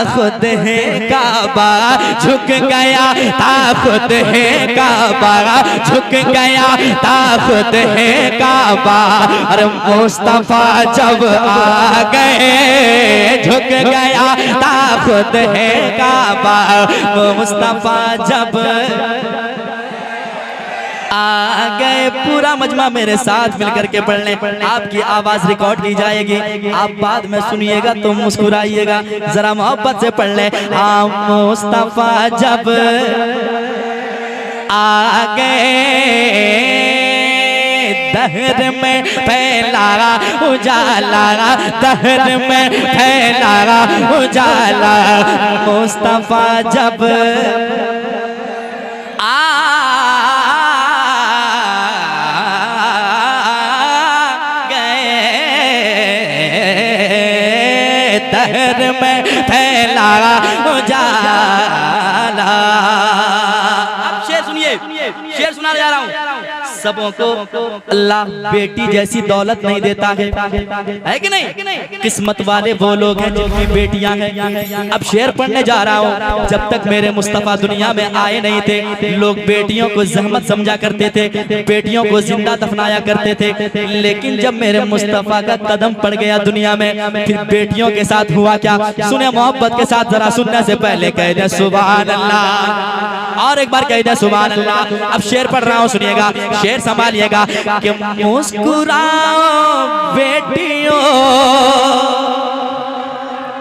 खुद है काबा, झुक गया ता खुद है काबा, झुक गया ता खुद है काबा। अरे मुस्तफा जब आ गए, झुक गया ता खुद है काबा। मुस्तफा जब आ गए। पूरा मजमा मेरे साथ मिलकर के पढ़ने, आपकी आवाज रिकॉर्ड की जाएगी, आप बाद में सुनिएगा तो मुस्कुराइएगा। जरा मोहब्बत से पढ़ ले। हाँ मुस्तफा जब आ गए, दहर में फैला उजाला, दहर में फैला उजाला। मुस्तफा जब दहर में फैला उजाला। अब शेर सुनिए, शेर सुनाने जा रहा हूँ। सबों को अल्लाह बेटी जैसी दौलत नहीं देता है कि नहीं? किस्मत वाले वो लोग हैं जिनकी बेटियां हैं। अब शेर पढ़ने जा रहा हूँ। जब तक मेरे मुस्तफा दुनिया में आए नहीं थे, लोग बेटियों को जहमत समझा करते थे, बेटियों को जिंदा दफनाया करते थे। लेकिन जब मेरे मुस्तफा का कदम पड़ गया दुनिया में, फिर बेटियों के साथ हुआ क्या? सुने मोहब्बत के साथ, जरा सुनने से पहले कह दे सुभान अल्लाह, और एक बार कह दे सुभान अल्लाह। अब शेर पढ़ रहा हूँ, सुनिएगा, शेर संभालिएगा कि मुस्कुराओ बेटियों,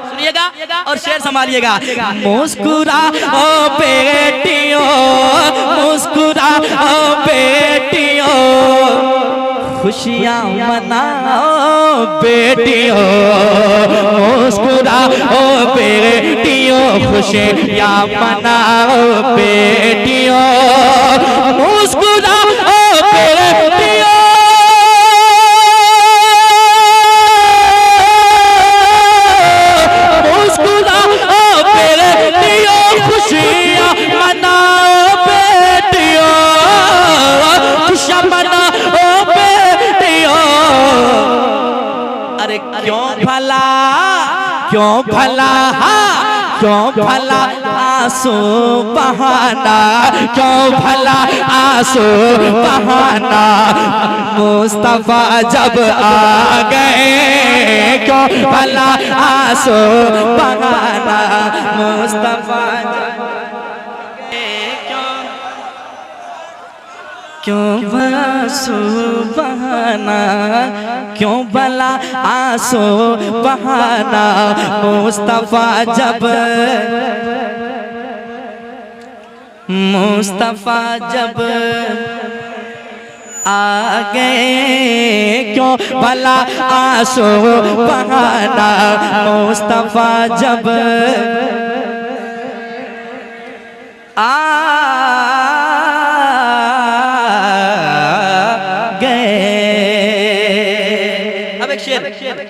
सुनिएगा और शेर संभालिएगा। मुस्कुराओ बेटियों, मुस्कुराओ बेटियों, खुशियाँ मनाओ बेटियों, मुस्कुराओ बेटियों, खुशियाँ मनाओ बेटियों, मुस्कुराओ बेटियों, मुस्कुराओ बेटियों, खुशियाँ मनाओ बेटियों, खुशियाँ मनाओ बेटियों। अरे क्यों भला, क्यों भला, क्यों भला आंसू बहाना, क्यों भला आंसू बहाना। मुस्तफा जब आ गए, क्यों भला आंसू बहाना। मुस्तफा क्यों आंसू बहाना, क्यों भला आंसू बहाना। मुस्तफा जब, मुस्तफा जब आ गए, क्यों भला आंसू बहाना। मुस्तफा जब आ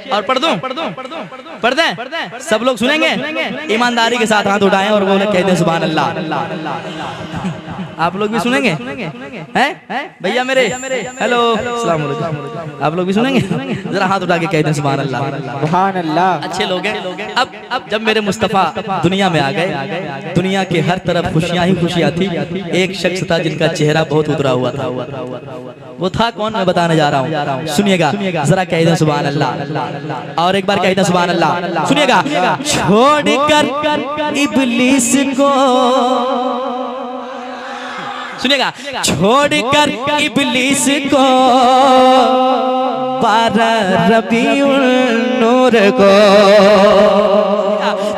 और पढ़ दूं, पढ़ दें, सब लोग सुनेंगे। ईमानदारी के साथ हाथ उठाएं और बोले कहते हैं सुभान अल्लाह। आप लोग भी सुनेंगे हैं भैया मेरे? हेलो, अस्सलाम वालेकुम। आप लोग भी सुनेंगे? जरा हाथ उठा के कहते हैं सुभान अल्लाह, सुभान अल्लाह। अच्छे लोग हैं। अब जब मेरे मुस्तफा दुनिया में आ गए, दुनिया के हर तरफ खुशियां ही खुशियां थी। एक शख्स था जिनका चेहरा बहुत उतरा हुआ था। वो था कौन, मैं बताने जा रहा हूँ, सुनिएगा। जरा कह दें सुभान अल्लाह, और एक बार कह दें सुभान अल्लाह, सुनिएगा। छोड़कर इब्लीस को, सुनिएगा, छोड़कर इब्लीस को, 12 रबीउल नूर को,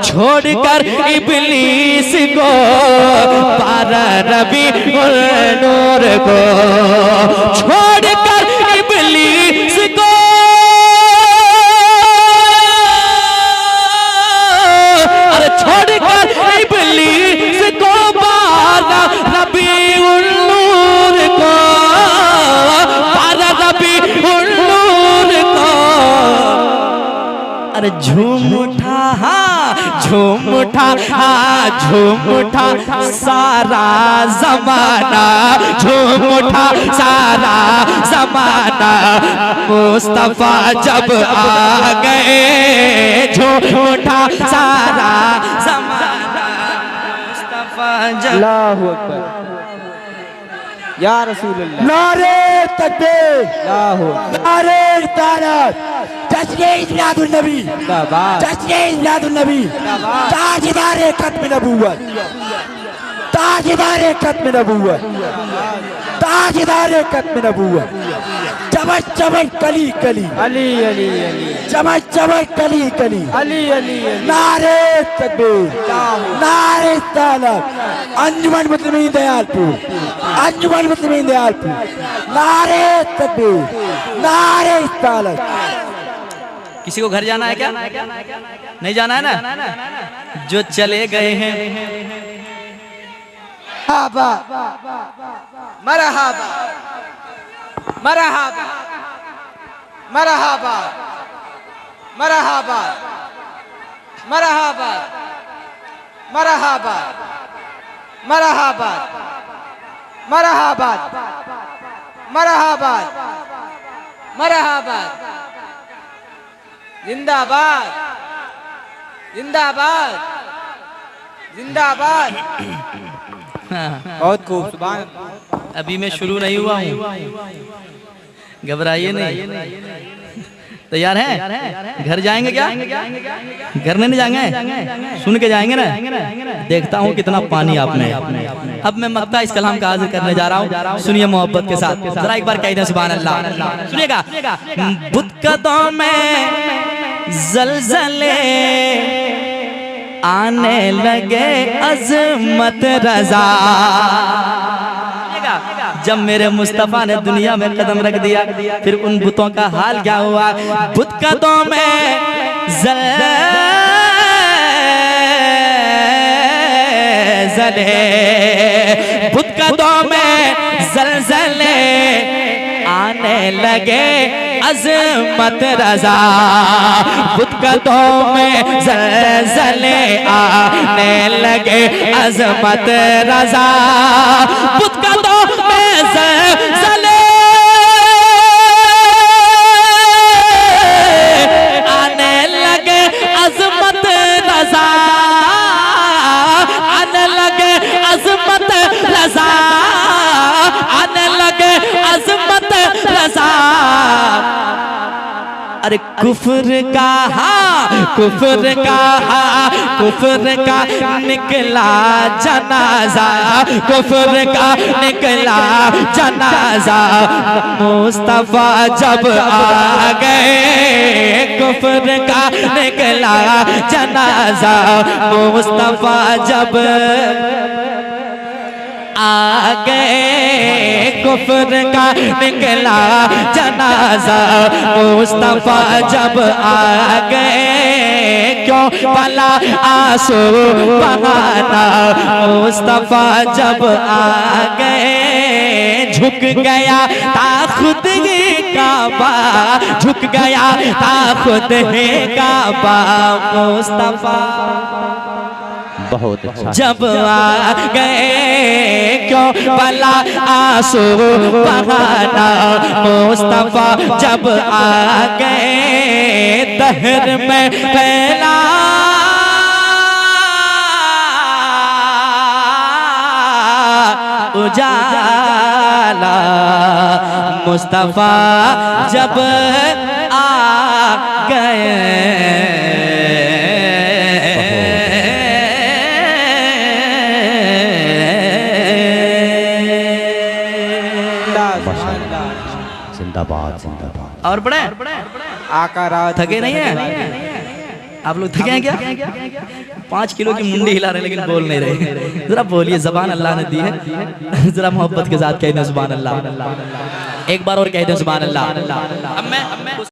छोड़कर इब्लीस को, 12 रबीउल नूर को, छोड़कर इब्लीस को, अरे छोड़कर इब्लीस को, 12 रबीउल नूर को, 12 रबीउल नूर को। अरे झूम उठा, झूम उठा, झूम उठा सारा जमाना, झूम उठा सारा जमाना। मुस्तफा जब आ गए झूम उठा सारा जमाना। मुस्तफा जब अल्लाहु अकबर या रसूल अल्लाह। नारे तकबीर, अल्लाहु अकबर। नारे रिसालत, जश्न मिलादुन नबी, जिंदाबाद जश्न मिलादुन नबी, ताजदार खत्म नबूवत, ताजदार खत्म नबूवत, ताजदार खत्म नबूवत। चमक चमक कली कली, अली अली अली चमक चमक कली कली। अली अली अली। नारे तकबीर, नारे रिसालत, अंजुमन मुस्लिमीन दयालपुर, अंजुमन मुस्लिमीन दयालपुर। नारे तकबीर, नारे रिसालत। किसी को घर जाना है क्या? नहीं जाना है ना? जो चले गए हैं मरहबा मरहबा मरहबा मरहबा मरहबा मरहबा मरहबा मरहबा मरहबा मरहबा मरहबा। जिंदाबाद जिंदाबाद जिंदाबाद। बहुत खूब। सुभान अल्लाह। अभी मैं शुरू नहीं हुआ हूँ, घबराइए नहीं। तैयार हैं? घर जाएंगे क्या? घर नहीं जाएंगे, सुन के जाएंगे ना। देखता हूँ कितना पानी आप में। अब मैं मक्ता इस कलाम का हाजिर करने जा रहा हूँ, सुनिए मोहब्बत के साथ। जरा एक बार कह दें सुभान अल्लाह। सुनिएगा। बुत कदों में ज़लज़ले आने लगे अज़मत रज़ा। जब मेरे मुस्तफा ने दुनिया में कदम रख दिया, फिर उन बुतों का हाल क्या हुआ? बुत कदों में ज़लज़ले, बुत कदों में ज़लज़ले आने लगे अज़मत रज़ा। बुत कदों में ज़लज़ले आने लगे अज़मत रज़ा। बुत कदों में ज़लज़ले आने लगे अज़मत रज़ा, आने लगे अज़मत रज़ा, आने लगे अज़मत रज़ा। अरे कुफ्र का, कुफ्र का, कुफ्र का निकला जनाजा, कुफ्र का निकला जनाजा। मुस्तफा जब आ गए कुफ्र का निकला जनाजा। मुस्तफा जब आ गए कुफ्र का निकला जनाजा। मुस्तफा जब आ गए क्यों भला आंसू बहाना। मुस्तफा जब आ गए झुक गया था खुद ही काबा, झुक गया था खुद ही काबा। मुस्तफा बहुत अच्छा। जब आ गए क्यों भला आंसू बहाना। मुस्तफा जब आ गए दहर में फैला उजाला। मुस्तफा जब आ गए जिंदाबाद जिंदाबाद। और बड़े आका थके नहीं है आप लोग? थके हैं क्या? 5 किलो की मुंडी हिला रहे लेकिन बोल नहीं रहे। जरा बोलिए, जबान अल्लाह ने दी है, जरा मोहब्बत के साथ कह दें सुभान अल्लाह। एक बार और कह दें सुभान अल्लाह। अब मैं